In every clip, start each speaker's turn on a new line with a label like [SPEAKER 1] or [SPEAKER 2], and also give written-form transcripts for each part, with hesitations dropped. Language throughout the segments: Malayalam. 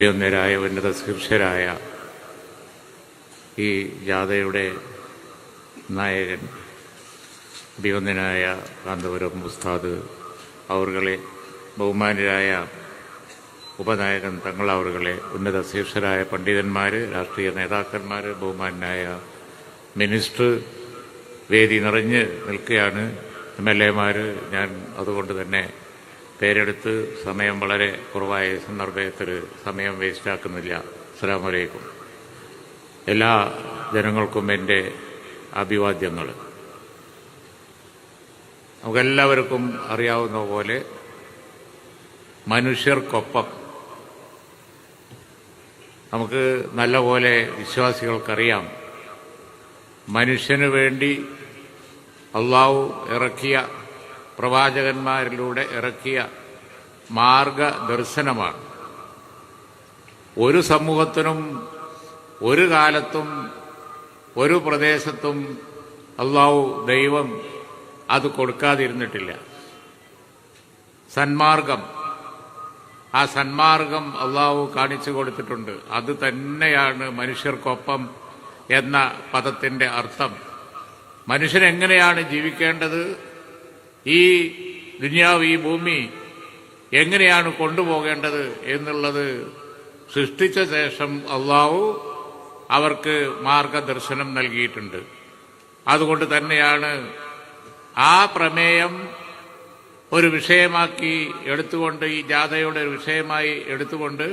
[SPEAKER 1] ഉന്നതരായ ഉന്നത ശീർഷരായ ഈ ജാഥയുടെ നായകൻ അഭിവന്ദനായ കാന്തപുരം ഉസ്താദ് അവർകളെ, ബഹുമാനരായ ഉപനായകൻ തങ്ങൾ അവർകളെ, ഉന്നത ശീർഷരായ പണ്ഡിതന്മാർ, രാഷ്ട്രീയ നേതാക്കന്മാർ, ബഹുമാനായ മിനിസ്റ്റർ, വേദി നിറഞ്ഞ് നിൽക്കുകയാണ്. MLA മാർ. ഞാൻ അതുകൊണ്ട് തന്നെ പേരെടുത്ത് സമയം വളരെ കുറവായ സന്ദർഭത്തിൽ സമയം വേസ്റ്റാക്കുന്നില്ല. അസ്സലാമു അലൈക്കും. എല്ലാ ജനങ്ങൾക്കും എൻ്റെ അഭിവാദ്യങ്ങൾ. നമുക്കെല്ലാവർക്കും അറിയാവുന്ന പോലെ മനുഷ്യർക്കൊപ്പം, നമുക്ക് നല്ല പോലെ വിശ്വാസികൾക്കറിയാം, മനുഷ്യന് വേണ്ടി അള്ളാഹു ഇറക്കിയ, പ്രവാചകന്മാരിലൂടെ ഇറക്കിയ മാർഗദർശനമാണ്. ഒരു സമൂഹത്തിനും ഒരു കാലത്തും ഒരു പ്രദേശത്തും അള്ളാഹു ദൈവം അത് കൊടുക്കാതിരുന്നിട്ടില്ല. സന്മാർഗം, ആ സന്മാർഗം അള്ളാഹു കാണിച്ചു കൊടുത്തിട്ടുണ്ട്. അത് തന്നെയാണ് മനുഷ്യർക്കൊപ്പം എന്ന പദത്തിന്റെ അർത്ഥം. മനുഷ്യൻ എങ്ങനെയാണ് ജീവിക്കേണ്ടത്, ഈ ദുനിയാവ്, ഈ ഭൂമി എങ്ങനെയാണ് കൊണ്ടുപോകേണ്ടത് എന്നുള്ളത് സൃഷ്ടിച്ച ശേഷം അള്ളാഹു അവർക്ക് മാർഗദർശനം നൽകിയിട്ടുണ്ട്. അതുകൊണ്ട് തന്നെയാണ് ആ പ്രമേയം ഒരു വിഷയമാക്കി എടുത്തുകൊണ്ട്, ഈ ജാഥയുടെ ഒരു വിഷയമായി എടുത്തുകൊണ്ട്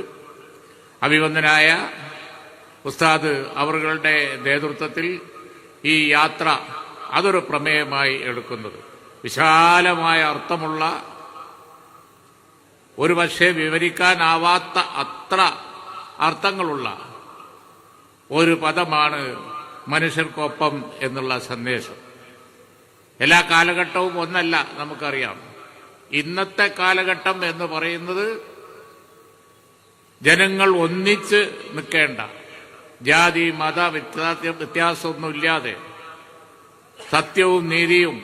[SPEAKER 1] അഭിവന്ദനായ ഉസ്താദ് അവരുടെ നേതൃത്വത്തിൽ ഈ യാത്ര അതൊരു പ്രമേയമായി എടുക്കുന്നത്. വിശാലമായ അർത്ഥമുള്ള, ഒരു പക്ഷേ വിവരിക്കാനാവാത്ത അത്ര അർത്ഥങ്ങളുള്ള ഒരു പദമാണ് മനുഷ്യർക്കൊപ്പം എന്നുള്ള സന്ദേശം. എല്ലാ കാലഘട്ടവും ഒന്നല്ല, നമുക്കറിയാം. ഇന്നത്തെ കാലഘട്ടം എന്ന് പറയുന്നത് ജനങ്ങൾ ഒന്നിച്ച് നിൽക്കേണ്ട, ജാതി മത വ്യത്യാസമൊന്നുമില്ലാതെ സത്യവും നീതിയും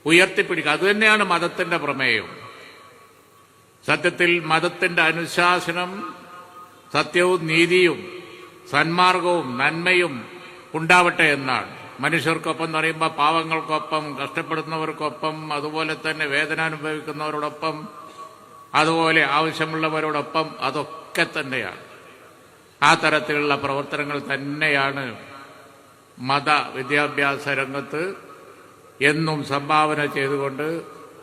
[SPEAKER 1] ഉയർത്തിപ്പിടിക്കുക. അതുതന്നെയാണ് മതത്തിന്റെ പ്രമേയം. സത്യത്തിൽ മതത്തിന്റെ അനുശാസനം സത്യവും നീതിയും സന്മാർഗവും നന്മയും ഉണ്ടാവട്ടെ എന്നാണ്. മനുഷ്യർക്കൊപ്പം എന്ന് പറയുമ്പോൾ പാവങ്ങൾക്കൊപ്പം, കഷ്ടപ്പെടുന്നവർക്കൊപ്പം, അതുപോലെ തന്നെ വേദന അനുഭവിക്കുന്നവരോടൊപ്പം, അതുപോലെ ആവശ്യമുള്ളവരോടൊപ്പം, അതൊക്കെ തന്നെയാണ്. ആ തരത്തിലുള്ള പ്രവർത്തനങ്ങൾ തന്നെയാണ് മത വിദ്യാഭ്യാസ രംഗത്ത് എന്നും സംഭാവന ചെയ്തുകൊണ്ട്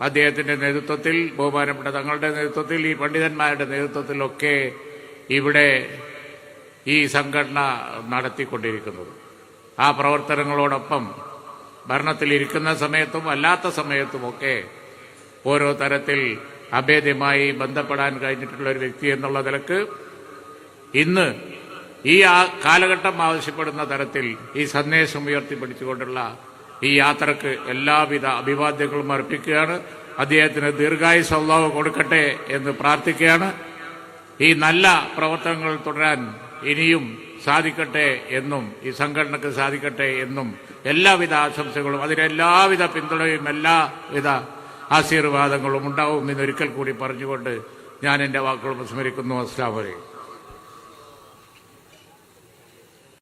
[SPEAKER 1] അദ്ദേഹത്തിന്റെ നേതൃത്വത്തിൽ, ബഹുമാനപ്പെട്ട തങ്ങളുടെ നേതൃത്വത്തിൽ, ഈ പണ്ഡിതന്മാരുടെ നേതൃത്വത്തിലൊക്കെ ഇവിടെ ഈ സംഘടന നടത്തിക്കൊണ്ടിരിക്കുന്നത്. ആ പ്രവർത്തനങ്ങളോടൊപ്പം ഭരണത്തിലിരിക്കുന്ന സമയത്തും അല്ലാത്ത സമയത്തുമൊക്കെ ഓരോ തരത്തിൽ അഭേദ്യമായി ബന്ധപ്പെടാൻ കഴിഞ്ഞിട്ടുള്ള ഒരു വ്യക്തി എന്നുള്ള നിലക്ക് ഇന്ന് ഈ കാലഘട്ടം ആവശ്യപ്പെടുന്ന തരത്തിൽ ഈ സന്ദേശം ഉയർത്തിപ്പിടിച്ചുകൊണ്ടുള്ള ഈ യാത്രക്ക് എല്ലാവിധ അഭിവാദ്യങ്ങളും അർപ്പിക്കുകയാണ്. അദ്ദേഹത്തിന് ദീർഘായുസ്സ് അല്ലാഹു കൊടുക്കട്ടെ എന്ന് പ്രാർത്ഥിക്കുകയാണ്. ഈ നല്ല പ്രവർത്തനങ്ങൾ തുടരാൻ ഇനിയും സാധിക്കട്ടെ എന്നും, ഈ സംഘടനക്ക് സാധിക്കട്ടെ എന്നും എല്ലാവിധ ആശംസകളും, അതിനെല്ലാവിധ പിന്തുണയും എല്ലാവിധ ആശീർവാദങ്ങളും ഉണ്ടാവും എന്നൊരിക്കൽ കൂടി പറഞ്ഞുകൊണ്ട് ഞാൻ എൻ്റെ വാക്കുകൾ ഉപസ്മരിക്കുന്നു. അസ്സലാമു അലൈക്കും.